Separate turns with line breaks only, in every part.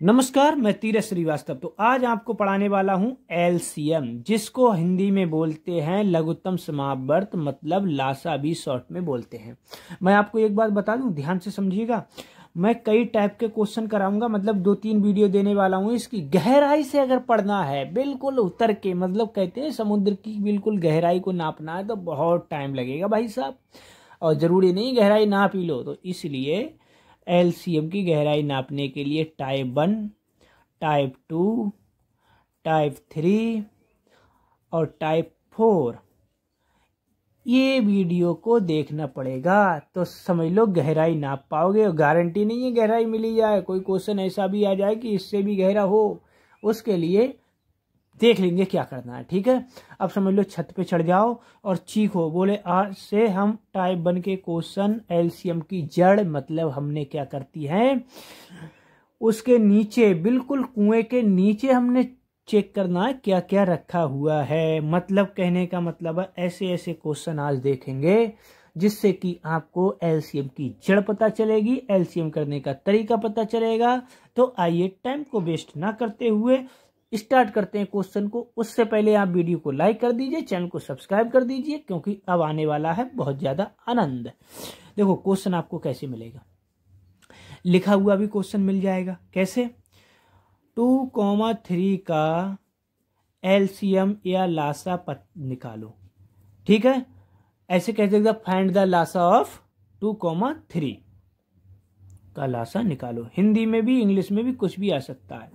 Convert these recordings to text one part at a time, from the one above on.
नमस्कार, मैं तीरथ श्रीवास्तव। तो आज आपको पढ़ाने वाला हूं एलसीएम, जिसको हिंदी में बोलते हैं लघुत्तम समावर्त, मतलब लासा भी शॉर्ट में बोलते हैं। मैं आपको एक बात बता दूं, ध्यान से समझिएगा। मैं कई टाइप के क्वेश्चन कराऊंगा, मतलब 2-3 वीडियो देने वाला हूं। इसकी गहराई से अगर पढ़ना है, बिल्कुल उतर के, मतलब कहते हैं समुद्र की बिल्कुल गहराई को नापना है तो बहुत टाइम लगेगा भाई साहब। और जरूरी नहीं गहराई नाप ही लो। तो इसलिए एलसीएम की गहराई नापने के लिए टाइप 1, टाइप 2, टाइप 3 और टाइप 4 ये वीडियो को देखना पड़ेगा, तो समझ लो गहराई नाप पाओगे। और गारंटी नहीं है गहराई मिली जाए, कोई क्वेश्चन ऐसा भी आ जाए कि इससे भी गहरा हो, उसके लिए देख लेंगे क्या करना है। ठीक है, अब समझ लो छत पे चढ़ जाओ और चीखो, बोले आज से हम टाइप 1 के क्वेश्चन एलसीएम की जड़, मतलब हमने क्या करती है उसके नीचे, बिल्कुल कुएं के नीचे हमने चेक करना है क्या क्या रखा हुआ है। मतलब कहने का मतलब है ऐसे ऐसे क्वेश्चन आज देखेंगे जिससे कि आपको एलसीएम की जड़ पता चलेगी, एलसीएम करने का तरीका पता चलेगा। तो आइए टाइम को वेस्ट ना करते हुए स्टार्ट करते हैं क्वेश्चन को। उससे पहले आप वीडियो को लाइक कर दीजिए, चैनल को सब्सक्राइब कर दीजिए, क्योंकि अब आने वाला है बहुत ज्यादा आनंद। देखो क्वेश्चन आपको कैसे मिलेगा, लिखा हुआ भी क्वेश्चन मिल जाएगा। कैसे? 2,3 का एलसीएम या लासा निकालो। ठीक है, ऐसे कहते हैं फाइंड द लासा ऑफ 2,3 का लासा निकालो। हिंदी में भी इंग्लिश में भी कुछ भी आ सकता है।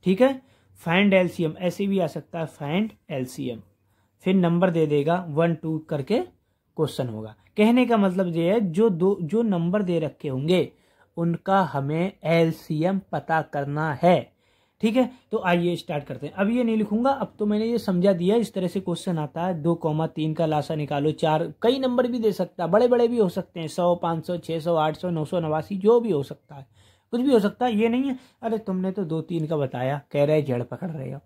ठीक है, फाइंड एलसीएम ऐसे भी आ सकता है, फाइंड एलसीएम, फिर नंबर दे देगा 1 2 करके क्वेश्चन होगा। कहने का मतलब ये है जो नंबर दे रखे होंगे उनका हमें एलसीएम पता करना है। ठीक है, तो आइए स्टार्ट करते हैं। अब ये नहीं लिखूंगा, अब तो मैंने ये समझा दिया। इस तरह से क्वेश्चन आता है 2,3 का लासा निकालो। 4 कई नंबर भी दे सकता है, बड़े बड़े भी हो सकते हैं, 100, 500, 600, 800, 989, जो भी हो सकता है, कुछ भी हो सकता है। ये नहीं है अरे तुमने तो 2-3 का बताया, कह रहे जड़ पकड़ रहे हो।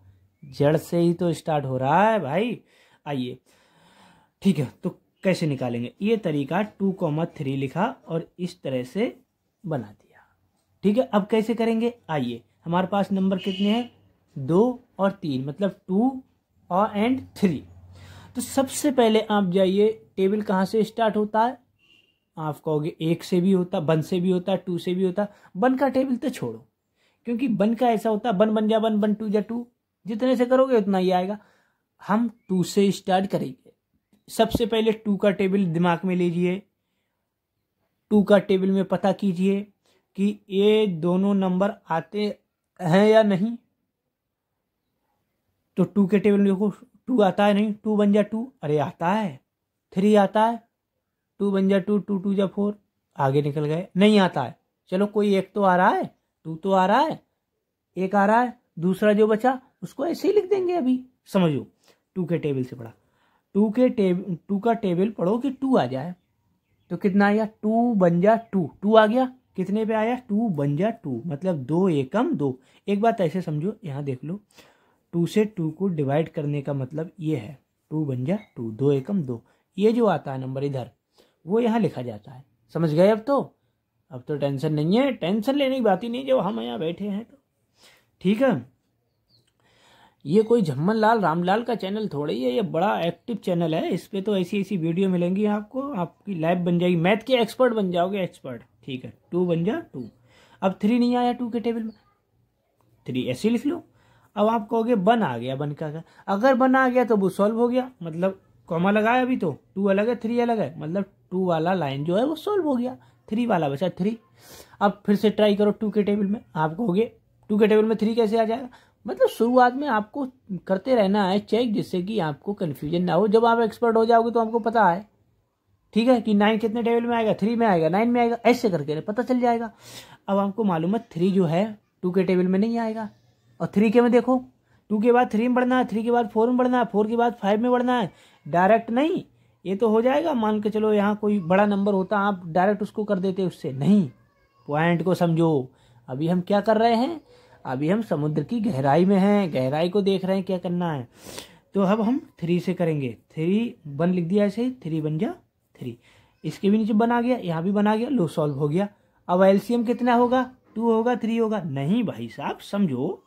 जड़ से ही तो स्टार्ट हो रहा है भाई। आइए, ठीक है, तो कैसे निकालेंगे? ये तरीका 2,3 लिखा और इस तरह से बना दिया। ठीक है, अब कैसे करेंगे? आइए, हमारे पास नंबर कितने हैं? 2 और 3, मतलब 2 और एंड 3। तो सबसे पहले आप जाइए, टेबल कहाँ से स्टार्ट होता है? आप कहोगे 1 से भी होता, 1 से भी होता, 2 से भी होता। 1 का टेबल तो छोड़ो, क्योंकि 1 का ऐसा होता है 1 1 जा 1, 1 2 जा 2, जितने से करोगे उतना ही आएगा। हम 2 से स्टार्ट करेंगे। सबसे पहले 2 का टेबल दिमाग में लीजिए। 2 का टेबल में पता कीजिए कि ये दोनों नंबर आते हैं या नहीं। तो 2 के टेबल में देखो 2 आता है नहीं, 2 1 जा 2, अरे आता है। 3 आता है, 2 1 जा 2, 2 2 जा 4, आगे निकल गए। नहीं आता है, चलो कोई एक तो आ रहा है, 2 तो आ रहा है, एक आ रहा है, दूसरा जो बचा उसको ऐसे ही लिख देंगे। अभी समझो, 2 के टेबल से पढ़ा, 2 का टेबल पढ़ो कि 2 आ जाए तो कितना आया? 2 1 जा 2, 2 आ गया। कितने पे आया? 2 1 जा 2, मतलब 2 एकम 2। एक बात ऐसे समझो, यहाँ देख लो, 2 से 2 को डिवाइड करने का मतलब ये है 2 1 जा 2, 2 एकम 2। ये जो आता है नंबर इधर, वो यहाँ लिखा जाता है। समझ गए? अब तो टेंशन नहीं है, टेंशन लेने की बात ही नहीं जब हम यहाँ बैठे हैं तो। ठीक है, ये कोई झम्मन लाल रामलाल का चैनल थोड़ा ही है, ये बड़ा एक्टिव चैनल है। इस पे तो ऐसी ऐसी वीडियो मिलेंगी आपको, आपकी लाइफ बन जाएगी, मैथ के एक्सपर्ट बन जाओगे, एक्सपर्ट। ठीक है, 2 1 जा 2। अब 3 नहीं आया 2 के टेबल में, 3 ऐसे लिख लो। अब आप कहोगे 1 आ गया, 1 का अगर 1 आ गया तो वो सॉल्व हो गया, मतलब कॉमा लगाया अभी तो 2 अलग है 3 अलग है, मतलब 2 वाला लाइन जो है वो सॉल्व हो गया, 3 वाला बचा 3। अब फिर से ट्राई करो 2 के टेबल में। आप कहोगे 2 के टेबल में 3 कैसे आ जाएगा? मतलब शुरुआत में आपको करते रहना है चेक, जिससे कि आपको कंफ्यूजन ना हो। जब आप एक्सपर्ट हो जाओगे तो आपको पता है, ठीक है, कि 9 कितने टेबल में आएगा, 3 में आएगा, 9 में आएगा, ऐसे करके पता चल जाएगा। अब आपको मालूम है 3 जो है 2 के टेबल में नहीं आएगा, और 3 के में देखो 2 के बाद 3 में बढ़ना है, 3 के बाद 4 में बढ़ना है, 4 के बाद 5 में बढ़ना है। डायरेक्ट नहीं, ये तो हो जाएगा, मान के चलो यहाँ कोई बड़ा नंबर होता आप डायरेक्ट उसको कर देते, उससे नहीं। पॉइंट को समझो। अभी हम क्या कर रहे हैं? अभी हम समुद्र की गहराई में हैं, गहराई को देख रहे हैं क्या करना है। तो अब हम 3 से करेंगे। 3 1 लिख दिया ऐसे, 3 1 जा 3, इसके भी नीचे 1 आ गया, यहाँ भी 1 आ गया, लो सॉल्व हो गया। अब एलसीएम कितना होगा? 2 होगा 3 होगा, नहीं भाई साहब समझो,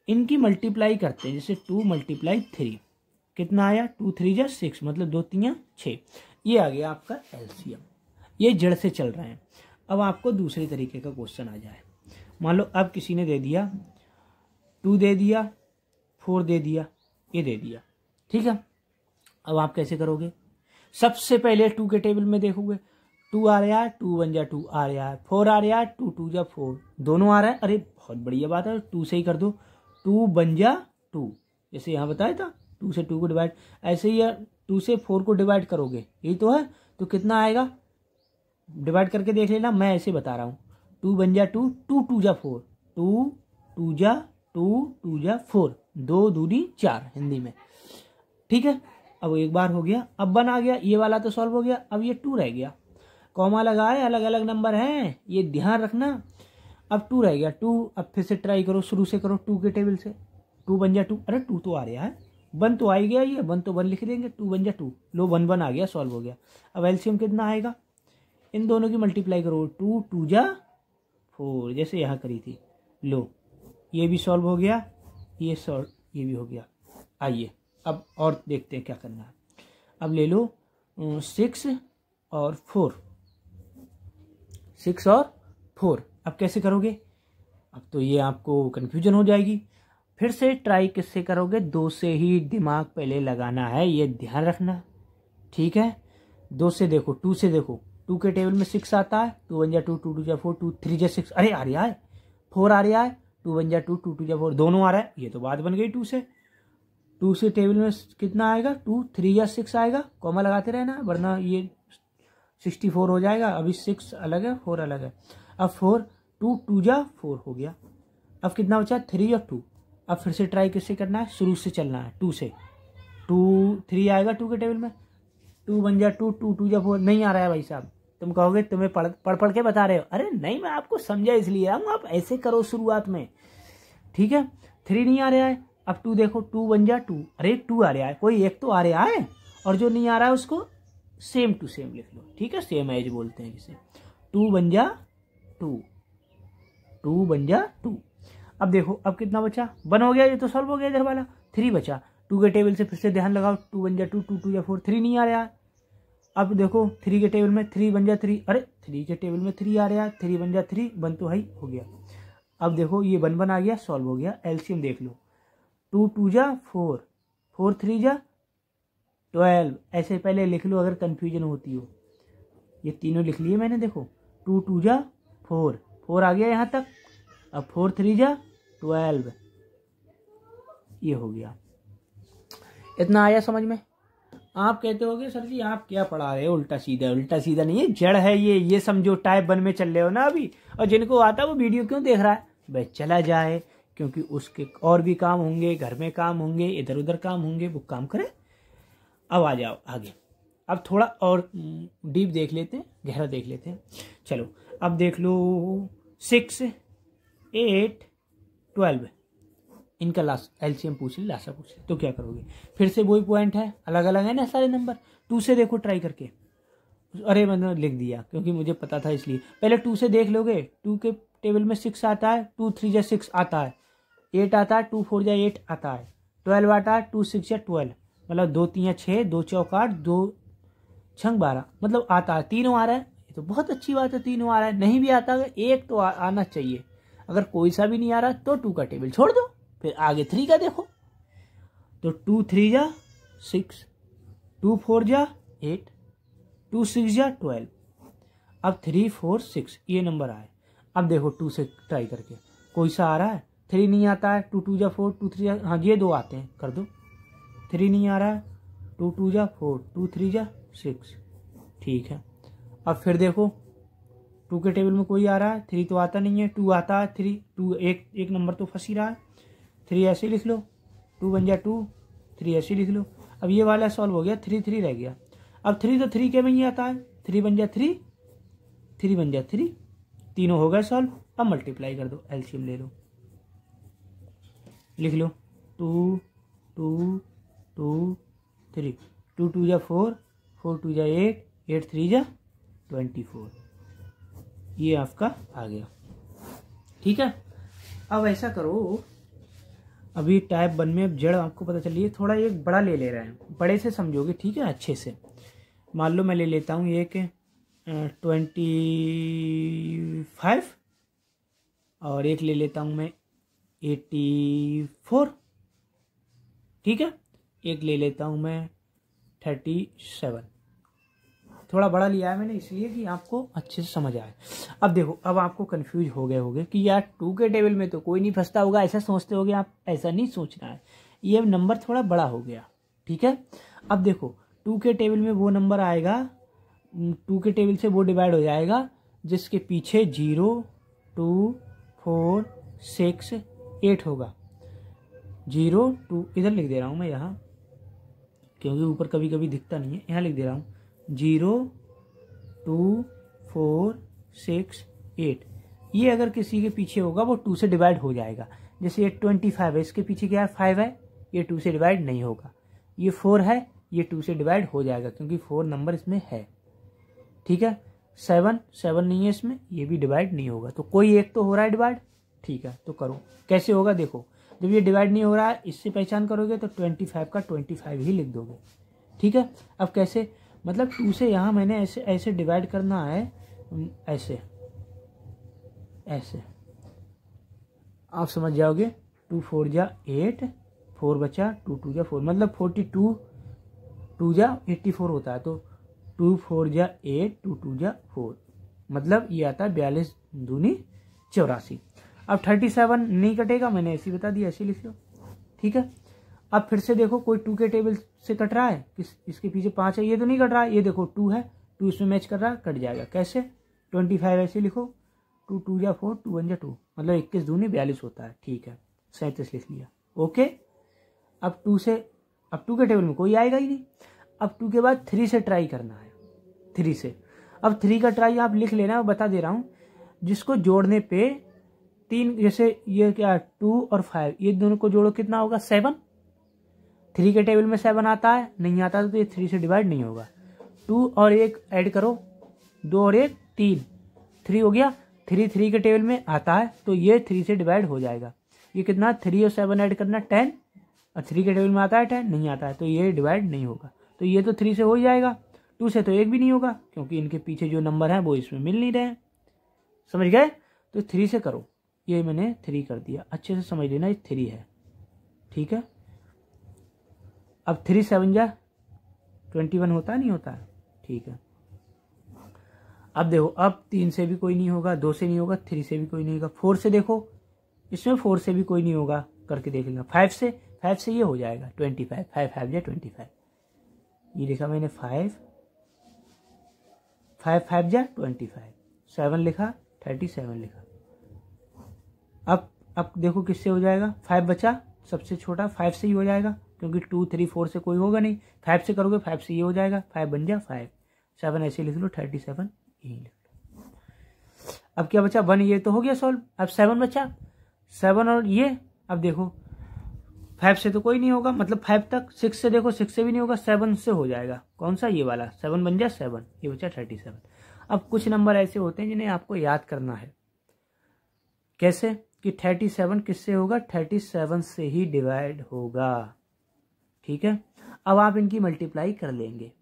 इनकी मल्टीप्लाई करते हैं। जैसे 2 × 3 कितना आया, 2 3 जा 6, मतलब 2 3 6, ये आ गया आपका एलसीएम। ये जड़ से चल रहे हैं। अब आपको दूसरे तरीके का क्वेश्चन आ जाए, मान लो अब किसी ने दे दिया 2 दे दिया, 4 दे दिया, ये दे दिया, ठीक है। अब आप कैसे करोगे, सबसे पहले 2 के टेबल में देखोगे, 2 आ रहा है, 2 1 जा 2 आ रहा है, 4 आ रहा है, 2 2 जा 4, दोनों आ रहा है, अरे बहुत बढ़िया बात है, 2 से ही कर दो, 2 1 जा 2, जैसे यहाँ बताया था 2 से 2 को डिवाइड, ऐसे ही 2 से 4 को डिवाइड करोगे, यही तो है, तो कितना आएगा, डिवाइड करके देख लेना, मैं ऐसे बता रहा हूँ, 2 1 जा 2, 2 2 जा 4, 2 2 जा 2 2 जा 4, 2 दूनी 4 हिंदी में, ठीक है। अब एक बार हो गया, अब 1 आ गया, ये वाला तो सॉल्व हो गया, अब ये 2 रह गया, कॉमा लगाए, अलग अलग नंबर हैं, ये ध्यान रखना। अब 2 रह गया, 2, अब फिर से ट्राई करो, शुरू से करो 2 के टेबल से, 2 1 जा 2, अरे 2 तो आ रहा है, 1 तो आ ही गया, ये 1 तो 1 लिख देंगे, 2 1 जा 2, लो 1 1 आ गया, सॉल्व हो गया। अब एलसीएम कितना आएगा, इन दोनों की मल्टीप्लाई करो, 2 2 जा 4, जैसे यहाँ करी थी, लो ये भी सॉल्व हो गया, ये सॉल्व, ये भी हो गया। आइए अब और देखते हैं क्या करना है। अब ले लो 6 और 4, 6 और 4, अब कैसे करोगे, अब तो ये आपको कन्फ्यूजन हो जाएगी। फिर से ट्राई किससे करोगे, 2 से ही दिमाग पहले लगाना है, ये ध्यान रखना, ठीक है। 2 से देखो, 2 से देखो, 2 के टेबल में 6 आता है, 2 1 जा 2, 2 2 जा 4, 2 3 जा 6, अरे आ रहा है, 4 आ रहा है, 2 1 जा 2, 2 2 जा 4, दोनों आ रहा है, ये तो बात बन गई। 2 से टेबल में कितना आएगा, 2 3 या 6 आएगा, कॉमा लगाते रहना वरना ये 64 हो जाएगा। अभी 6 अलग है, 4 अलग है। अब 4, 2 2 जा 4 हो गया। अब कितना बचा, 3 और 2। अब फिर से ट्राई किससे करना है, शुरू से चलना है, 2 से। 2 3 आएगा 2 के टेबल में, 2 1 जा 2, 2 2 जा 4, नहीं आ रहा है भाई साहब। तुम कहोगे तुम्हें पढ़ के बता रहे हो, अरे नहीं मैं आपको समझा इसलिए आऊँ, आप ऐसे करो शुरुआत में, ठीक है। 3 नहीं आ रहा है, अब 2 देखो, 2 1 जा 2, अरे 2 आ रहा है, कोई एक तो आ रहा है, और जो नहीं आ रहा है उसको सेम टू सेम लिख लो, ठीक है, सेम एज बोलते हैं जिसे। 2 1 जा 2, 2 1 जा 2। अब देखो अब कितना बचा, 1 हो गया, ये तो सॉल्व हो गया इधर वाला। 3 बचा, 2 के टेबल से फिर से ध्यान लगाओ, 2 1 जा 2, 2 2 जा 4, 3 नहीं आ रहा है। अब देखो 3 के टेबल में 3 1 जा 3, अरे 3 के टेबल में 3 आ रहा है, 3 1 जा 3, 1 तो है ही, हो गया। अब देखो ये 1 1 आ गया, सॉल्व हो गया। एलसीएम देख लो, 2 2 जा 4, 4 3 जा 12, ऐसे पहले लिख लो अगर कंफ्यूजन होती हो। ये तीनों लिख लिए मैंने, देखो 2 2 जा 4, 4 आ गया यहाँ तक। अब 4 3 जा 12, ये हो गया। इतना आया समझ में। आप कहते होगे सर जी आप क्या पढ़ा रहे हो, उल्टा सीधा। उल्टा सीधा नहीं है, जड़ है ये समझो, टाइप 1 में चल रहे हो ना अभी। और जिनको आता है वो वीडियो क्यों देख रहा है, भाई चला जाए, क्योंकि उसके और भी काम होंगे, घर में काम होंगे, इधर उधर काम होंगे, वो काम करे। अब आ जाओ आगे, अब थोड़ा और डीप देख लेते हैं, गहरा देख लेते हैं। चलो अब देख लो 6 8 12, इनका लास्ट एलसीएम पूछ ले, लासा पूछ ले, तो क्या करोगे। फिर से वही पॉइंट है, अलग अलग है ना सारे नंबर। 2 से देखो ट्राई करके, अरे मैंने लिख दिया क्योंकि मुझे पता था इसलिए। पहले 2 से देख लोगे, 2 के टेबल में 6 आता है, 2 3 जा 6 आता है, 8 आता है, 2 4 जा 8 आता है, 12 आता है, 2 6 जा 12, मतलब 2 3 6, 2 चौक 8, 2 6 12, मतलब आता है, तीनों आ रहा है। ये तो बहुत अच्छी बात है, तीनों आ रहा है। नहीं भी आता है एक तो आना चाहिए। अगर कोई सा भी नहीं आ रहा तो 2 का टेबल छोड़ दो, फिर आगे 3 का देखो। तो 2 3 जा 6, 2 4 जा 8, 2 6 जा 12, अब 3 4 6 ये नंबर आए। अब देखो 2 से ट्राई करके कोई सा आ रहा है, 3 नहीं आता है, 2 2 जा 4, 2 3 जा, हाँ ये 2 आते हैं, कर दो। 3 नहीं आ रहा है, 2 2 जा 4, 2 3 जा 6, ठीक है। अब फिर देखो 2 के टेबल में कोई आ रहा है, 3 तो आता नहीं है, 2 आता है, 3 2 एक नंबर तो फंस ही रहा है, 3 ऐसे लिख लो, 2 1 जा 2, 3 ऐसे लिख लो। अब ये वाला सॉल्व हो गया, 3 3 रह गया। अब 3 तो 3 के में ही आता है, 3 1 जा 3, 3 1 जा 3, तीनों हो गए सॉल्व। अब मल्टीप्लाई कर दो, एलसीएम ले लो, लिख लो 2 2 2 3, 2 2 जा 4, 4 2 जा 8, 8 3 जा 24, ये आपका आ गया। ठीक है। अब ऐसा करो, अभी टाइप 1 में अब जड़ आपको पता चली है, थोड़ा एक बड़ा ले रहे हैं, बड़े से समझोगे, ठीक है, अच्छे से। मान लो मैं ले लेता हूँ एक 25 और एक ले लेता हूँ मैं 84, ठीक है। एक ले लेता हूँ मैं 37। थोड़ा बड़ा लिया है मैंने इसलिए कि आपको अच्छे से समझ आए। अब देखो, अब आपको कंफ्यूज हो गए होगे कि यार 2 के टेबल में तो कोई नहीं फंसता होगा, ऐसा सोचते होगे आप। ऐसा नहीं सोचना है, ये नंबर थोड़ा बड़ा हो गया, ठीक है। अब देखो 2 के टेबल में वो नंबर आएगा, 2 के टेबल से वो डिवाइड हो जाएगा जिसके पीछे 0, 2, 4, 6, 8 होगा। 0, 2 इधर लिख दे रहा हूँ मैं यहाँ, क्योंकि ऊपर कभी कभी दिखता नहीं है, यहाँ लिख दे रहा हूँ 0, 2, 4, 6, 8। ये अगर किसी के पीछे होगा वो 2 से डिवाइड हो जाएगा। जैसे ये 25 है, इसके पीछे क्या है, 5 है, ये 2 से डिवाइड नहीं होगा। ये 4 है, ये 2 से डिवाइड हो जाएगा क्योंकि 4 नंबर इसमें है, ठीक है। 7 नहीं है इसमें, ये भी डिवाइड नहीं होगा। तो कोई एक तो हो रहा है डिवाइड, ठीक है। तो करो, कैसे होगा देखो, जब ये डिवाइड नहीं हो रहा है, इससे पहचान करोगे तो 25 का 25 ही लिख दोगे, ठीक है। अब कैसे, मतलब 2 से यहाँ मैंने ऐसे ऐसे डिवाइड करना है, ऐसे ऐसे, आप समझ जाओगे। 2 4 जा 8, 4 बचा, 2 2 जा 4, मतलब 42, 2 जा 84 होता है। तो 2 4 जा 8, 2 2 जा 4, मतलब ये आता है 42 दूनी 84। अब 37 नहीं कटेगा, मैंने ऐसे बता दिया, ऐसे लिख लो, ठीक है। अब फिर से देखो, कोई 2 के टेबल से कट रहा है, इसके पीछे 5 है, ये तो नहीं कट रहा है। ये देखो 2 है, 2 इसमें मैच कर रहा है, कट जाएगा। कैसे, 25 ऐसे लिखो, 2 2 जा 4, 2 1 जा 2, मतलब 21 दूनी 42 होता है, ठीक है। 37 लिख लिया, ओके। अब 2 से, अब 2 के टेबल में कोई आएगा ही नहीं। अब 2 के बाद 3 से ट्राई करना है, 3 से। अब 3 का ट्राई आप लिख लेना, मैं बता दे रहा हूँ। जिसको जोड़ने पे 3, जैसे ये क्या 2 और 5, ये दोनों को जोड़ो, कितना होगा 7। 3 के टेबल में 7 आता है, नहीं आता तो ये 3 से डिवाइड नहीं होगा। 2 और 1 ऐड करो, 2 और 1 3, 3 हो गया। 3 के टेबल में आता है तो ये 3 से डिवाइड हो जाएगा। ये कितना, 3 और 7 ऐड करना 10, और 3 के टेबल में आता है 10, नहीं आता है तो ये डिवाइड नहीं होगा। तो ये तो 3 से हो ही जाएगा, 2 से तो 1 भी नहीं होगा क्योंकि इनके पीछे जो नंबर है वो इसमें मिल नहीं रहे हैं, समझ गए। तो 3 से करो, ये मैंने 3 कर दिया, अच्छे से समझ लेना, ये 3 है, ठीक है। अब 3 7 जा 21 होता नहीं होता है, ठीक है। अब देखो, अब 3 से भी कोई नहीं होगा, 2 से नहीं होगा, 3 से भी कोई नहीं होगा। 4 से देखो, इसमें 4 से भी कोई नहीं होगा, करके देख लेंगे। 5 से ये हो जाएगा 25, 5 5 जा 25, ये लिखा मैंने 5 5 जा 25, 7 लिखा, 37 लिखा। अब देखो किससे हो जाएगा, 5 बचा, सबसे छोटा 5 से ही हो जाएगा क्योंकि 2 3 4 से कोई होगा नहीं। 5 से करोगे, 5 से ये हो जाएगा, 5 बन जा 5, 7 ऐसे लिख लो, 37 यही लिख लो। अब क्या बचा, 1, ये तो हो गया सॉल्व। अब 7 बचा, 7 और ये, अब देखो 5 से तो कोई नहीं होगा, मतलब 5 तक। 6 से देखो, 6 से भी नहीं होगा, 7 से हो जाएगा। कौन सा, ये वाला 7 बन जा 7, ये बचा 37। अब कुछ नंबर ऐसे होते हैं जिन्हें आपको याद करना है। कैसे कि 37 किससे होगा, 37 से ही डिवाइड होगा, ठीक है। अब आप इनकी मल्टीप्लाई कर लेंगे,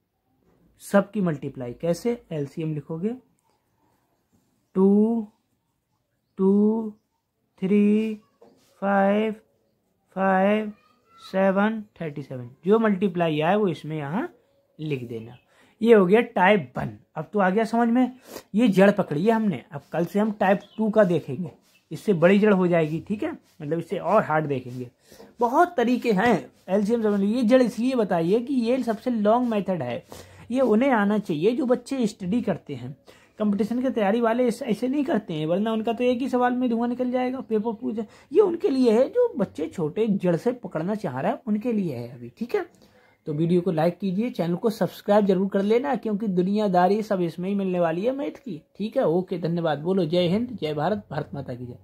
सबकी मल्टीप्लाई। कैसे, एलसीएम लिखोगे, 2 2 3 5 5 7 37, जो मल्टीप्लाई आए वो इसमें यहाँ लिख देना। ये हो गया टाइप 1। अब तो आ गया समझ में, ये जड़ पकड़ी है हमने। अब कल से हम टाइप 2 का देखेंगे, इससे बड़ी जड़ हो जाएगी, ठीक है, मतलब इससे और हार्ड देखेंगे। बहुत तरीके हैं एलसीएम समझ लीजिए। ये जड़ इसलिए बताइए कि ये सबसे लॉन्ग मेथड है, ये उन्हें आना चाहिए जो बच्चे स्टडी करते हैं। कंपटीशन की तैयारी वाले ऐसे नहीं करते हैं, वरना उनका तो एक ही सवाल में धुआं निकल जाएगा, पेपर पूछ। ये उनके लिए है जो बच्चे छोटे जड़ से पकड़ना चाह रहा है, उनके लिए है अभी, ठीक है। तो वीडियो को लाइक कीजिए, चैनल को सब्सक्राइब जरूर कर लेना, क्योंकि दुनियादारी सब इसमें ही मिलने वाली है मैथ की, ठीक है। ओके, धन्यवाद। बोलो जय हिंद, जय भारत, भारत माता की जय।